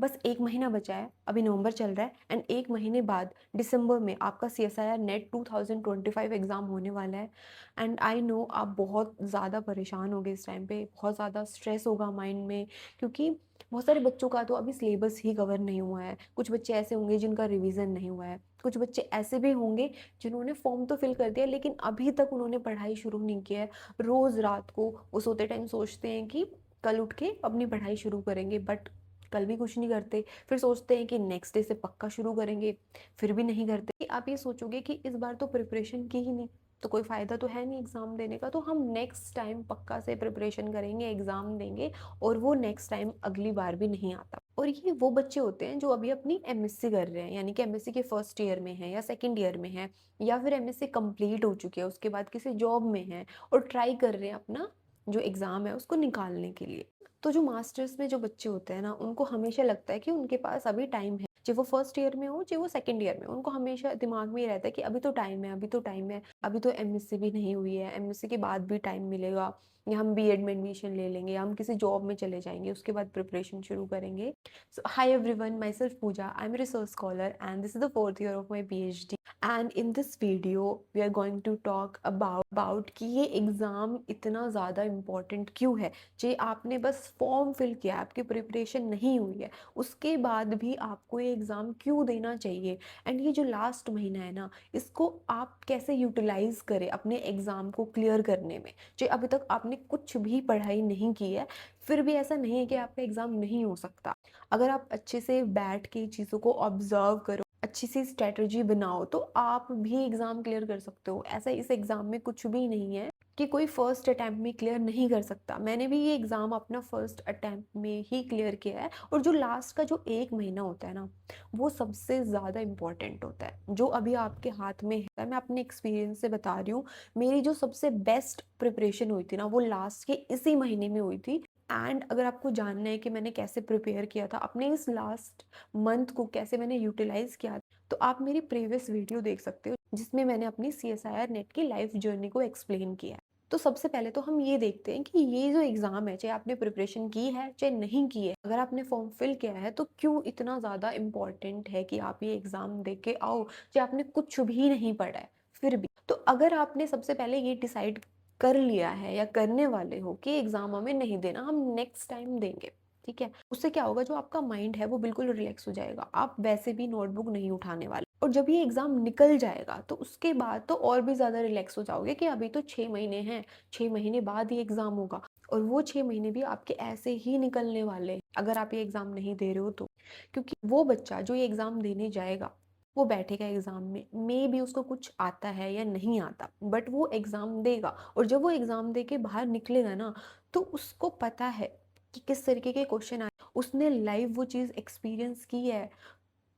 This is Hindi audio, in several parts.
बस 1 महीना बचा है, अभी नवंबर चल रहा है एंड 1 महीने बाद दिसंबर में आपका सीएसआईआर नेट 2025 एग्ज़ाम होने वाला है। एंड आई नो आप बहुत ज़्यादा परेशान होंगे इस टाइम पे, बहुत ज़्यादा स्ट्रेस होगा माइंड में, क्योंकि बहुत सारे बच्चों का तो अभी सिलेबस ही कवर नहीं हुआ है। कुछ बच्चे ऐसे होंगे जिनका रिवीजन नहीं हुआ है, कुछ बच्चे ऐसे भी होंगे जिन्होंने फॉर्म तो फिल कर दिया लेकिन अभी तक उन्होंने पढ़ाई शुरू नहीं की है। रोज़ रात को वो सोते टाइम सोचते हैं कि कल उठ के अपनी पढ़ाई शुरू करेंगे, बट कल भी कुछ नहीं करते। फिर सोचते हैं कि नेक्स्ट डे से पक्का शुरू करेंगे, फिर भी नहीं करते। आप ये सोचोगे कि इस बार तो प्रिपरेशन की ही नहीं, तो कोई फ़ायदा तो है नहीं एग्ज़ाम देने का, तो हम नेक्स्ट टाइम पक्का से प्रिपरेशन करेंगे, एग्ज़ाम देंगे और वो नेक्स्ट टाइम अगली बार भी नहीं आता। और ये वो बच्चे होते हैं जो अभी अपनी एमएससी कर रहे हैं, यानी कि एमएससी के फर्स्ट ईयर में हैं या सेकंड ईयर में हैं, या फिर एमएससी कंप्लीट हो चुकी है, उसके बाद किसी जॉब में हैं और ट्राई कर रहे हैं अपना जो एग्ज़ाम है उसको निकालने के लिए। तो जो मास्टर्स में जो बच्चे होते हैं ना, उनको हमेशा लगता है कि उनके पास अभी टाइम है, चाहे वो फर्स्ट ईयर में हो चाहे वो सेकंड ईयर में हो, उनको हमेशा दिमाग में ये रहता है कि अभी तो टाइम है, अभी तो टाइम है, अभी तो एमएससी भी नहीं हुई है, एमएससी के बाद भी टाइम मिलेगा, या हम बीएड में एडमिशन ले लेंगे, या हम किसी जॉब में चले जाएंगे, उसके बाद प्रिपरेशन शुरू करेंगे। So hi everyone, myself Pooja, I am research scholar and this is the fourth year of my PhD. And in this video we are going to talk about कि ये एग्ज़ाम इतना ज़्यादा इम्पॉर्टेंट क्यों है। जे आपने बस फॉर्म फिल किया, आपकी प्रिपरेशन नहीं हुई है, उसके बाद भी आपको ये एग्ज़ाम क्यों देना चाहिए। एंड ये जो लास्ट महीना है ना, इसको आप कैसे यूटिलाइज़ करें अपने एग्ज़ाम को क्लियर करने में। जो अभी तक आपने कुछ भी पढ़ाई नहीं की है, फिर भी ऐसा नहीं है कि आपका एग्ज़ाम नहीं हो सकता। अगर आप अच्छे से बैठ के चीज़ों को ऑब्ज़र्व करो, अच्छी सी स्ट्रैटेजी बनाओ, तो आप भी एग्ज़ाम क्लियर कर सकते हो। ऐसा इस एग्ज़ाम में कुछ भी नहीं है कि कोई फर्स्ट अटेम्प्ट में क्लियर नहीं कर सकता। मैंने भी ये एग्ज़ाम अपना फर्स्ट अटेम्प्ट में ही क्लियर किया है। और जो लास्ट का जो 1 महीना होता है ना, वो सबसे ज़्यादा इम्पोर्टेंट होता है, जो अभी आपके हाथ में है। मैं अपने एक्सपीरियंस से बता रही हूँ, मेरी जो सबसे बेस्ट प्रिपरेशन हुई थी ना, वो लास्ट के इसी महीने में हुई थी। एंड अगर आपको जानना है कि मैंने कैसे प्रिपेयर किया था, अपने इस लास्ट मंथ को कैसे मैंने यूटिलाइज़ किया, तो आप मेरी प्रीवियस वीडियो देख सकते हो, जिसमें मैंने अपनी सीएसआईआर नेट की लाइफ जर्नी को एक्सप्लेन किया है। तो सबसे पहले तो हम ये देखते हैं कि ये जो एग्ज़ाम है, चाहे आपने प्रिपरेशन की है चाहे नहीं की है, अगर आपने फॉर्म फिल किया है तो क्यों इतना ज़्यादा इम्पॉर्टेंट है कि आप ये एग्ज़ाम दे के आओ, चाहे आपने कुछ भी नहीं पढ़ा है फिर भी। तो अगर आपने सबसे पहले ये डिसाइड कर लिया है या करने वाले हो कि एग्ज़ाम हमें नहीं देना, हम नेक्स्ट टाइम देंगे, ठीक है? उससे क्या होगा, जो आपका माइंड है वो बिल्कुल रिलैक्स हो जाएगा। आप वैसे भी नोटबुक नहीं उठाने वाले, और जब ये एग्ज़ाम निकल जाएगा तो उसके बाद तो और भी ज़्यादा रिलैक्स हो जाओगे कि अभी तो 6 महीने हैं, 6 महीने बाद ये एग्ज़ाम होगा। और वो 6 महीने भी आपके ऐसे ही निकलने वाले हैं, अगर आप ये एग्ज़ाम नहीं दे रहे हो तो। क्योंकि वो बच्चा जो ये एग्ज़ाम देने जाएगा, वो बैठेगा एग्ज़ाम में, मेबी उसको कुछ आता है या नहीं आता, बट वो एग्ज़ाम देगा। और जब वो एग्ज़ाम दे के बाहर निकलेगा ना, तो उसको पता है कि किस तरीके के क्वेश्चन आए, उसने लाइव वो चीज़ एक्सपीरियंस की है।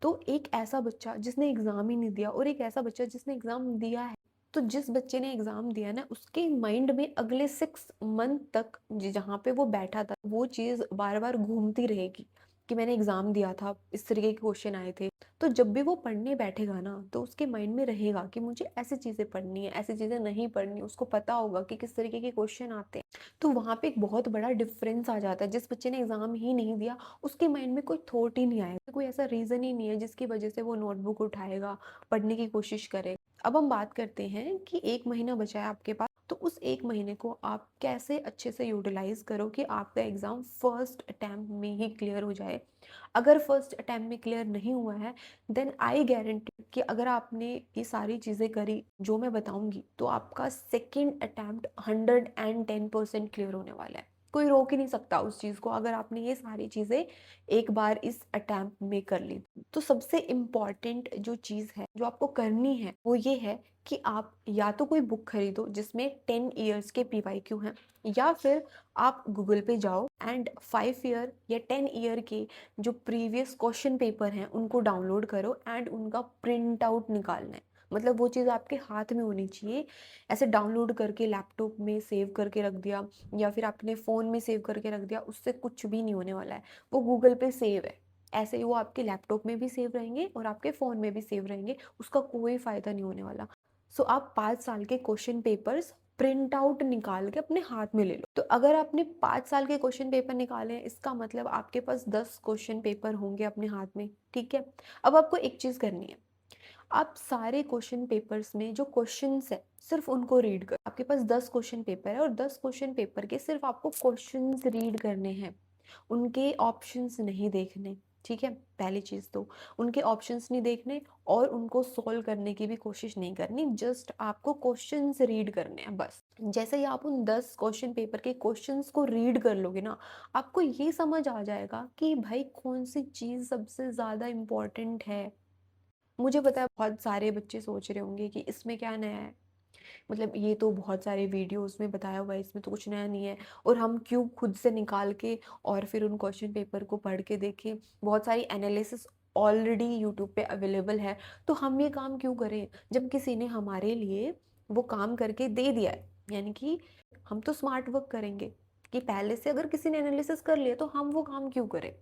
तो एक ऐसा बच्चा जिसने एग्ज़ाम ही नहीं दिया और एक ऐसा बच्चा जिसने एग्ज़ाम दिया है, तो जिस बच्चे ने एग्ज़ाम दिया ना, उसके माइंड में अगले 6 मंथ तक जहाँ पे वो बैठा था, वो चीज़ बार-बार घूमती रहेगी कि मैंने एग्ज़ाम दिया था, इस तरीके के क्वेश्चन आए थे। तो जब भी वो पढ़ने बैठेगा ना, तो उसके माइंड में रहेगा कि मुझे ऐसी चीज़ें पढ़नी है, ऐसी चीज़ें नहीं पढ़नी। उसको पता होगा कि किस तरीके के क्वेश्चन आते हैं। तो वहाँ पे एक बहुत बड़ा डिफ़रेंस आ जाता है। जिस बच्चे ने एग्ज़ाम ही नहीं दिया, उसके माइंड में कोई थॉट ही नहीं आएगा, कोई ऐसा रीज़न ही नहीं है जिसकी वजह से वो नोटबुक उठाएगा, पढ़ने की कोशिश करेगा। अब हम बात करते हैं कि 1 महीना बचा है आपके पास, तो उस 1 महीने को आप कैसे अच्छे से यूटिलाइज़ करो कि आपका एग्ज़ाम फर्स्ट अटेम्प्ट में ही क्लियर हो जाए। अगर फर्स्ट अटेम्प्ट में क्लियर नहीं हुआ है, देन आई गारंटी कि अगर आपने ये सारी चीज़ें करी जो मैं बताऊँगी, तो आपका सेकंड अटेम्प्ट 110% क्लियर होने वाला है। कोई रोक ही नहीं सकता उस चीज़ को, अगर आपने ये सारी चीज़ें एक बार इस अटेम्प्ट में कर ली। तो सबसे इम्पॉर्टेंट जो चीज़ है, जो आपको करनी है, वो ये है कि आप या तो कोई बुक खरीदो जिसमें 10 इयर्स के पीवाईक्यू हैं, या फिर आप गूगल पे जाओ एंड 5 ईयर या 10 ईयर के जो प्रीवियस क्वेश्चन पेपर हैं उनको डाउनलोड करो एंड उनका प्रिंट आउट निकालना है। मतलब वो चीज़ आपके हाथ में होनी चाहिए। ऐसे डाउनलोड करके लैपटॉप में सेव करके रख दिया या फिर आपने फ़ोन में सेव करके रख दिया, उससे कुछ भी नहीं होने वाला है। वो गूगल पे सेव है, ऐसे ही वो आपके लैपटॉप में भी सेव रहेंगे और आपके फ़ोन में भी सेव रहेंगे, उसका कोई फ़ायदा नहीं होने वाला। सो आप 5 साल के क्वेश्चन पेपर्स प्रिंट आउट निकाल के अपने हाथ में ले लो। तो अगर आपने 5 साल के क्वेश्चन पेपर निकाले हैं, इसका मतलब आपके पास 10 क्वेश्चन पेपर होंगे अपने हाथ में, ठीक है? अब आपको एक चीज़ करनी है, आप सारे क्वेश्चन पेपर्स में जो क्वेश्चंस है सिर्फ उनको रीड कर। आपके पास 10 क्वेश्चन पेपर है और 10 क्वेश्चन पेपर के सिर्फ आपको क्वेश्चंस रीड करने हैं, उनके ऑप्शंस नहीं देखने, ठीक है? पहली चीज़ तो उनके ऑप्शंस नहीं देखने और उनको सॉल्व करने की भी कोशिश नहीं करनी, जस्ट आपको क्वेश्चंस रीड करने हैं बस। जैसे ही आप उन 10 क्वेश्चन पेपर के क्वेश्चंस को रीड कर लोगे ना, आपको ये समझ आ जाएगा कि भाई कौन सी चीज़ सबसे ज़्यादा इम्पोर्टेंट है। मुझे पता है बहुत सारे बच्चे सोच रहे होंगे कि इसमें क्या नया है, मतलब ये तो बहुत सारे वीडियोस में बताया हुआ है, इसमें तो कुछ नया नहीं है और हम क्यों खुद से निकाल के और फिर उन क्वेश्चन पेपर को पढ़ के देखें। बहुत सारी एनालिसिस ऑलरेडी यूट्यूब पे अवेलेबल है, तो हम ये काम क्यों करें जब किसी ने हमारे लिए वो काम करके दे दिया है। यानी कि हम तो स्मार्ट वर्क करेंगे कि पहले से अगर किसी ने एनालिसिस कर लिया तो हम वो काम क्यों करें।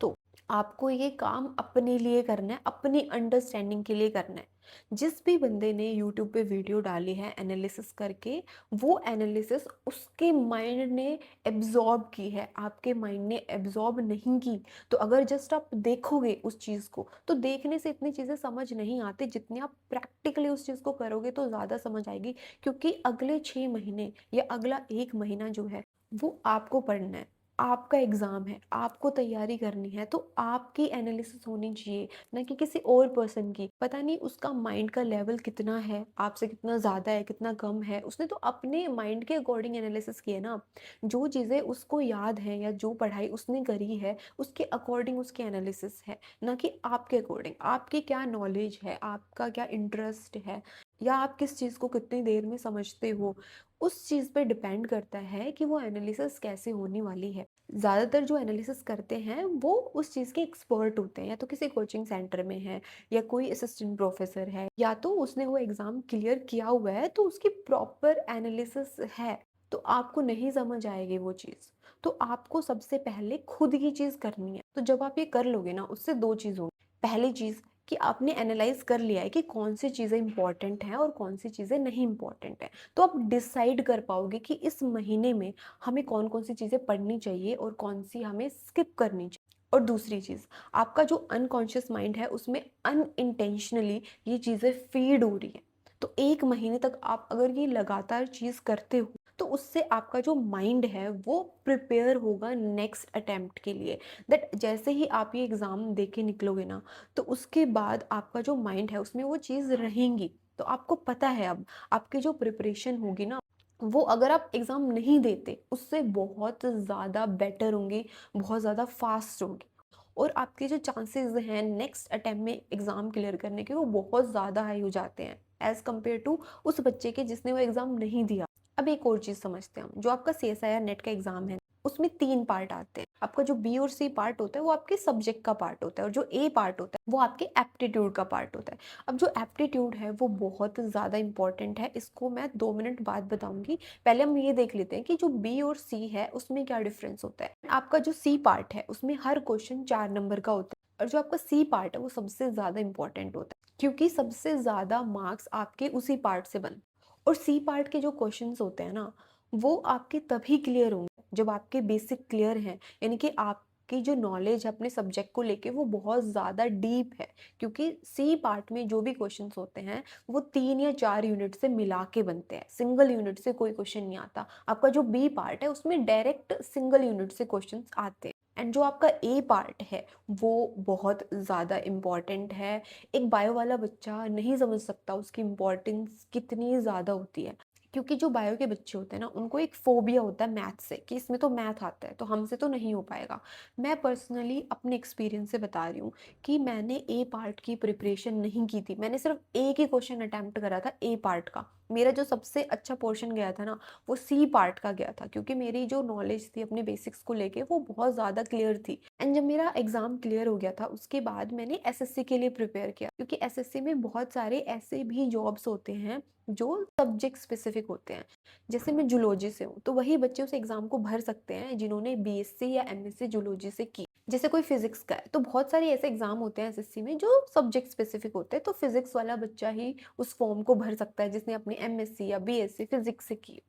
तो आपको ये काम अपने लिए करना है, अपनी अंडरस्टैंडिंग के लिए करना है। जिस भी बंदे ने यूट्यूब पे वीडियो डाली है एनालिसिस करके, वो एनालिसिस उसके माइंड ने एब्जॉर्ब की है, आपके माइंड ने एब्जॉर्ब नहीं की। तो अगर जस्ट आप देखोगे उस चीज़ को, तो देखने से इतनी चीज़ें समझ नहीं आती, जितनी आप प्रैक्टिकली उस चीज़ को करोगे तो ज़्यादा समझ आएगी। क्योंकि अगले 6 महीने या अगला 1 महीना जो है, वो आपको पढ़ना है। आपका एग्ज़ाम है, आपको तैयारी करनी है, तो आपकी एनालिसिस होनी चाहिए, ना कि किसी और पर्सन की। पता नहीं उसका माइंड का लेवल कितना है, आपसे कितना ज़्यादा है, कितना कम है, उसने तो अपने माइंड के अकॉर्डिंग एनालिसिस की है ना। जो चीज़ें उसको याद हैं या जो पढ़ाई उसने करी है, उसके अकॉर्डिंग उसकी एनालिसिस है, ना कि आपके अकॉर्डिंग। आपकी क्या नॉलेज है, आपका क्या इंटरेस्ट है, या आप किस चीज़ को कितनी देर में समझते हो, उस चीज़ पे डिपेंड करता है कि वो एनालिसिस कैसे होने वाली है। ज़्यादातर जो एनालिसिस करते हैं वो उस चीज़ के एक्सपर्ट होते हैं, या तो किसी कोचिंग सेंटर में है, या कोई असिस्टेंट प्रोफेसर है, या तो उसने वो एग्ज़ाम क्लियर किया हुआ है तो उसकी प्रॉपर एनालिसिस है। तो आपको नहीं समझ आएगी वो चीज़, तो आपको सबसे पहले खुद ही चीज़ करनी है। तो जब आप ये कर लोगे ना, उससे 2 चीज़ होंगी। पहली चीज़ कि आपने एनालाइज़ कर लिया है कि कौन सी चीज़ें इंपॉर्टेंट हैं और कौन सी चीज़ें नहीं इंपॉर्टेंट हैं। तो आप डिसाइड कर पाओगे कि इस महीने में हमें कौन-कौन सी चीज़ें पढ़नी चाहिए और कौन-सी हमें स्किप करनी चाहिए। और दूसरी चीज़, आपका जो अनकॉन्शियस माइंड है उसमें अनइंटेंशनली ये चीज़ें फ़ीड हो रही हैं। तो 1 महीने तक आप अगर ये लगातार चीज़ करते हो, तो उससे आपका जो माइंड है वो प्रिपेयर होगा नेक्स्ट अटेम्प्ट के लिए। दैट जैसे ही आप ये एग्ज़ाम दे के निकलोगे ना, तो उसके बाद आपका जो माइंड है उसमें वो चीज़ रहेंगी। तो आपको पता है अब, आपकी जो प्रिपरेशन होगी ना, वो अगर आप एग्ज़ाम नहीं देते, उससे बहुत ज़्यादा बेटर होंगी, बहुत ज़्यादा फ़ास्ट होगी। और आपके जो चांसेज़ हैं नेक्स्ट अटेम्प्ट में एग्ज़ाम क्लियर करने के, वो बहुत ज़्यादा हाई हो जाते हैं, एज़ कम्पेयर टू उस बच्चे के जिसने वो एग्ज़ाम नहीं दिया। अब एक और चीज़ समझते हैं हम, जो आपका सीएसआईआर नेट का एग्ज़ाम है, उसमें 3 पार्ट आते हैं। आपका जो बी और सी पार्ट होता है वो आपके सब्जेक्ट का पार्ट होता है, और जो ए पार्ट होता है वो आपके एप्टीट्यूड का पार्ट होता है। अब जो एप्टीट्यूड है वो बहुत ज़्यादा इंपॉर्टेंट है, इसको मैं 2 मिनट बाद बताऊँगी। पहले हम ये देख लेते हैं कि जो बी और सी है उसमें क्या डिफ़रेंस होता है। आपका जो सी पार्ट है उसमें हर क्वेश्चन 4 नंबर का होता है, और जो आपका सी पार्ट है वो सबसे ज़्यादा इंपॉर्टेंट होता है, क्योंकि सबसे ज़्यादा मार्क्स आपके उसी पार्ट से बनते हैं। और सी पार्ट के जो क्वेश्चंस होते हैं ना, वो आपके तभी क्लियर होंगे जब आपके बेसिक क्लियर हैं, यानी कि आपकी जो नॉलेज है अपने सब्जेक्ट को लेके वो बहुत ज़्यादा डीप है। क्योंकि सी पार्ट में जो भी क्वेश्चंस होते हैं वो 3 या 4 यूनिट से मिला के बनते हैं, सिंगल यूनिट से कोई क्वेश्चन नहीं आता। आपका जो बी पार्ट है उसमें डायरेक्ट सिंगल यूनिट से क्वेश्चंस आते हैं। एंड जो आपका ए पार्ट है वो बहुत ज़्यादा इम्पॉर्टेंट है। एक बायो वाला बच्चा नहीं समझ सकता उसकी इम्पोर्टेंस कितनी ज़्यादा होती है। क्योंकि जो बायो के बच्चे होते हैं ना, उनको एक फ़ोबिया होता है मैथ से, कि इसमें तो मैथ आता है तो हमसे तो नहीं हो पाएगा। मैं पर्सनली अपने एक्सपीरियंस से बता रही हूँ कि मैंने ए पार्ट की प्रिपरेशन नहीं की थी। मैंने सिर्फ एक ही क्वेश्चन अटेम्प्ट करा था ए पार्ट का। मेरा जो सबसे अच्छा पोर्शन गया था ना, वो सी पार्ट का गया था, क्योंकि मेरी जो नॉलेज थी अपने बेसिक्स को लेके वो बहुत ज़्यादा क्लियर थी। एंड जब मेरा एग्ज़ाम क्लियर हो गया था उसके बाद मैंने एसएससी के लिए प्रिपेयर किया, क्योंकि एसएससी में बहुत सारे ऐसे भी जॉब्स होते हैं जो सब्जेक्ट स्पेसिफिक होते हैं। जैसे मैं जूलॉजी से हूँ, तो वही बच्चे उस एग्ज़ाम को भर सकते हैं जिन्होंने बीएससी या एमएससी जूलॉजी से की। जैसे कोई फिज़िक्स का है, तो बहुत सारे ऐसे एग्ज़ाम होते हैं एसएससी में जो सब्जेक्ट स्पेसिफिक होते हैं, तो फिज़िक्स वाला बच्चा ही उस फॉर्म को भर सकता है जिसने अपनी एमएससी या बीएससी फिज़िक्स से की।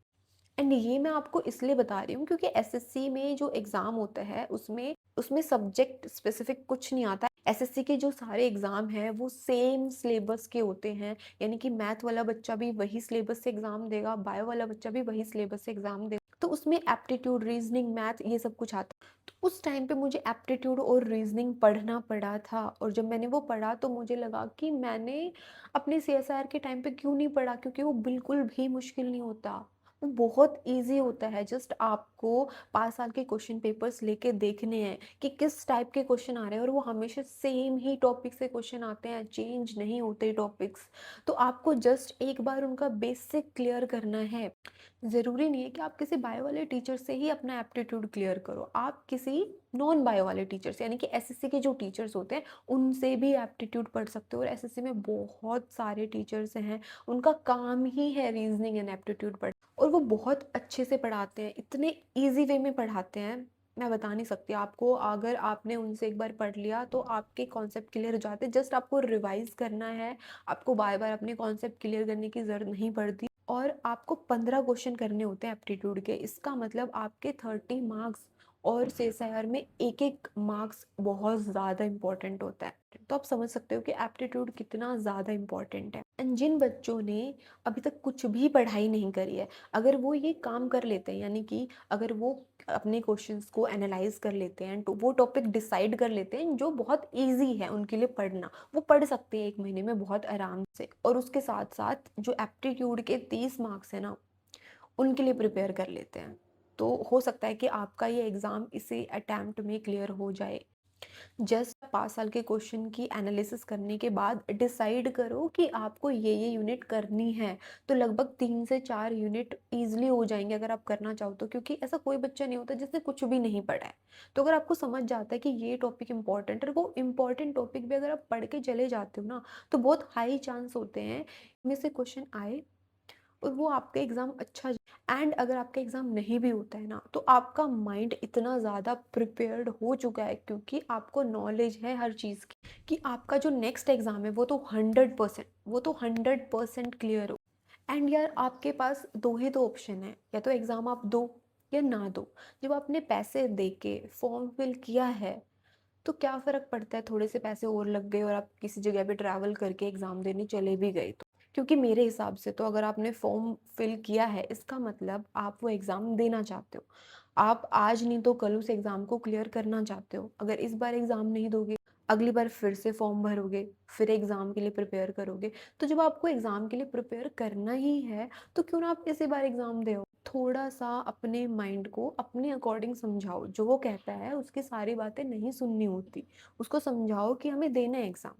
एंड ये मैं आपको इसलिए बता रही हूँ क्योंकि एसएससी में जो एग्ज़ाम होता है उसमें उसमें सब्जेक्ट स्पेसिफिक कुछ नहीं आता। एसएससी के जो सारे एग्ज़ाम हैं वो सेम सिलेबस के होते हैं, यानी कि मैथ वाला बच्चा भी वही सिलेबस से एग्ज़ाम देगा, बायो वाला बच्चा भी वही सिलेबस से एग्ज़ाम देगा। तो उसमें एप्टीट्यूड, रीजनिंग, मैथ ये सब कुछ आता है। तो उस टाइम पे मुझे एप्टीट्यूड और रीजनिंग पढ़ना पड़ा था, और जब मैंने वो पढ़ा तो मुझे लगा कि मैंने अपने सीएसआर के टाइम पे क्यों नहीं पढ़ा, क्योंकि वो बिल्कुल भी मुश्किल नहीं होता। वो बहुत ईज़ी होता है। जस्ट आपको 5 साल के क्वेश्चन पेपर्स लेके देखने हैं कि किस टाइप के क्वेश्चन आ रहे हैं, और वो हमेशा सेम ही टॉपिक से क्वेश्चन आते हैं, चेंज नहीं होते टॉपिक्स। तो आपको जस्ट एक बार उनका बेसिक क्लियर करना है। ज़रूरी नहीं है कि आप किसी बायो वाले टीचर से ही अपना एप्टीट्यूड क्लियर करो। आप किसी नॉन बायो वाले टीचर से, यानी कि एसएससी के जो टीचर्स होते हैं, उनसे भी एप्टीट्यूड पढ़ सकते हो। और एसएससी में बहुत सारे टीचर्स हैं, उनका काम ही है रीजनिंग एंड एप्टीट्यूड पढ़, और वो बहुत अच्छे से पढ़ाते हैं, इतने ईज़ी वे में पढ़ाते हैं, मैं बता नहीं सकती आपको। अगर आपने उनसे एक बार पढ़ लिया तो आपके कॉन्सेप्ट क्लियर हो जाते हैं। जस्ट आपको रिवाइज़ करना है, आपको बार-बार अपने कॉन्सेप्ट क्लियर करने की ज़रूरत नहीं पड़ती। और आपको 15 क्वेश्चन करने होते हैं एप्टीट्यूड के। इसका मतलब आपके 30 मार्क्स, और सीएसआईआर में एक-एक मार्क्स बहुत ज़्यादा इम्पोर्टेंट होता है। तो आप समझ सकते हो कि एप्टीट्यूड कितना ज़्यादा इम्पोर्टेंट है। एंड जिन बच्चों ने अभी तक कुछ भी पढ़ाई नहीं करी है, अगर वो ये काम कर लेते हैं, यानी कि अगर वो अपने क्वेश्चंस को एनालाइज़ कर लेते हैं, तो वो टॉपिक डिसाइड कर लेते हैं जो बहुत ईज़ी है उनके लिए पढ़ना, वो पढ़ सकते हैं 1 महीने में बहुत आराम से। और उसके साथ-साथ जो एप्टीट्यूड के 30 मार्क्स हैं ना, उनके लिए प्रिपेयर कर लेते हैं। तो हो सकता है कि आपका ये एग्ज़ाम इसी अटेम्प्ट में क्लियर हो जाए। जस्ट 5 साल के क्वेश्चन की एनालिसिस करने के बाद डिसाइड करो कि आपको ये यूनिट करनी है, तो लगभग 3 से 4 यूनिट ईज़िली हो जाएँगे अगर आप करना चाहो तो, क्योंकि ऐसा कोई बच्चा नहीं होता जिसने कुछ भी नहीं पढ़ा है। तो अगर आपको समझ जाता है कि ये टॉपिक इम्पोर्टेंट है, और वो इम्पोर्टेंट टॉपिक भी अगर आप पढ़ के चले जाते हो ना, तो बहुत हाई चांस होते हैं इनमें से क्वेश्चन आए और वो आपका एग्ज़ाम अच्छा। एंड अगर आपका एग्ज़ाम नहीं भी होता है ना, तो आपका माइंड इतना ज़्यादा प्रिपेयर्ड हो चुका है, क्योंकि आपको नॉलेज है हर चीज़ की, कि आपका जो नेक्स्ट एग्ज़ाम है वो तो 100% क्लियर हो। एंड यार आपके पास 2 ही तो ऑप्शन है, या तो एग्ज़ाम आप दो या ना दो। जब आपने पैसे दे के फॉर्म फिल किया है, तो क्या फ़र्क पड़ता है थोड़े से पैसे और लग गए और आप किसी जगह पे ट्रैवल करके एग्ज़ाम देने चले भी गए तो। क्योंकि मेरे हिसाब से तो अगर आपने फॉर्म फिल किया है, इसका मतलब आप वो एग्ज़ाम देना चाहते हो। आप आज नहीं तो कल उस एग्ज़ाम को क्लियर करना चाहते हो। अगर इस बार एग्ज़ाम नहीं दोगे, अगली बार फिर से फॉर्म भरोगे, फिर एग्ज़ाम के लिए प्रिपेयर करोगे। तो जब आपको एग्ज़ाम के लिए प्रिपेयर करना ही है, तो क्यों ना आप इसी बार एग्ज़ाम दो। थोड़ा-सा अपने माइंड को अपने अकॉर्डिंग समझाओ। जो वो कहता है उसकी सारी बातें नहीं सुननी होती। उसको समझाओ कि हमें देना है एग्ज़ाम।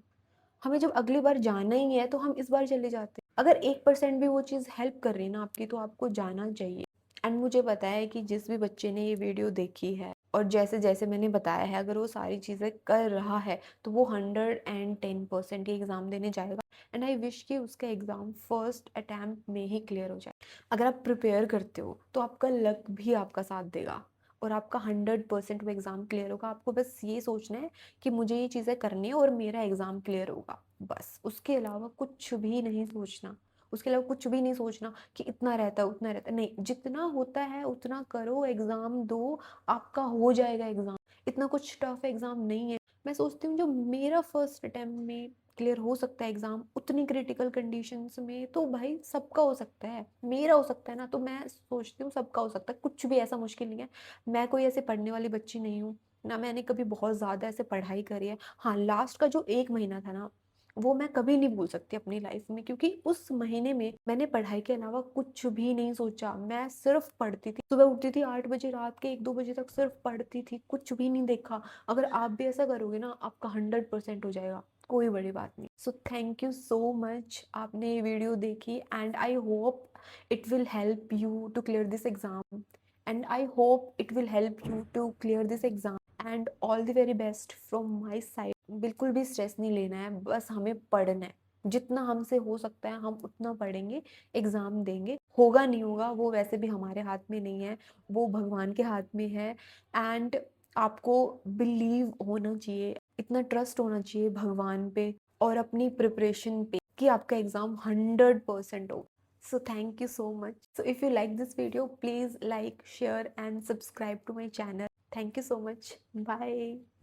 हमें जब अगली बार जाना ही है तो हम इस बार चले जाते हैं। अगर 1% भी वो चीज़ हेल्प कर रही है ना आपकी, तो आपको जाना चाहिए। एंड मुझे पता है कि जिस भी बच्चे ने ये वीडियो देखी है और जैसे-जैसे मैंने बताया है, अगर वो सारी चीज़ें कर रहा है, तो वो 110% ही एग्ज़ाम देने जाएगा। एंड आई विश कि उसका एग्ज़ाम फर्स्ट अटेम्प्ट में ही क्लियर हो जाए। अगर आप प्रिपेयर करते हो, तो आपका लक भी आपका साथ देगा और आपका 100% वो एग्ज़ाम क्लियर होगा। आपको बस ये सोचना है कि मुझे ये चीज़ें करनी है और मेरा एग्ज़ाम क्लियर होगा, बस। उसके अलावा कुछ भी नहीं सोचना। उसके अलावा कुछ भी नहीं सोचना कि इतना रहता है, उतना रहता है, नहीं, जितना होता है उतना करो, एग्ज़ाम दो, आपका हो जाएगा एग्ज़ाम। इतना कुछ टफ एग्ज़ाम नहीं है। मैं सोचती हूँ जो मेरा फर्स्ट अटेम्प्ट में क्लियर हो सकता है एग्ज़ाम, उतनी क्रिटिकल कंडीशंस में तो भाई सबका हो सकता है। मेरा हो सकता है ना, तो मैं सोचती हूँ सबका हो सकता है, कुछ भी ऐसा मुश्किल नहीं है। मैं कोई ऐसे पढ़ने वाली बच्ची नहीं हूँ, ना मैंने कभी बहुत ज़्यादा ऐसे पढ़ाई करी है। हाँ, लास्ट का जो 1 महीना था ना, वो मैं कभी नहीं भूल सकती अपनी लाइफ़ में, क्योंकि उस महीने में मैंने पढ़ाई के अलावा कुछ भी नहीं सोचा। मैं सिर्फ़ पढ़ती थी। सुबह उठती थी 8 बजे, रात के 1-2 बजे तक सिर्फ़ पढ़ती थी, कुछ भी नहीं देखा। अगर आप भी ऐसा करोगे ना, आपका 100% हो जाएगा, कोई बड़ी बात नहीं। So thank you so much, आपने ये वीडियो देखी, and I hope it will help you to clear this exam, and I hope it will help you to clear this exam, and all the very best from my side. बिल्कुल भी स्ट्रेस नहीं लेना है, बस हमें पढ़ना है। जितना हमसे हो सकता है हम उतना पढ़ेंगे, एग्ज़ाम देंगे। होगा नहीं होगा वो वैसे भी हमारे हाथ में नहीं है, वो भगवान के हाथ में है। एंड आपको बिलीव होना चाहिए, इतना ट्रस्ट होना चाहिए भगवान पे और अपनी प्रिपरेशन पे कि आपका एग्ज़ाम 100% हो। So thank you so much. So if you like this video, please like, share and subscribe to my channel. Thank you so much. Bye.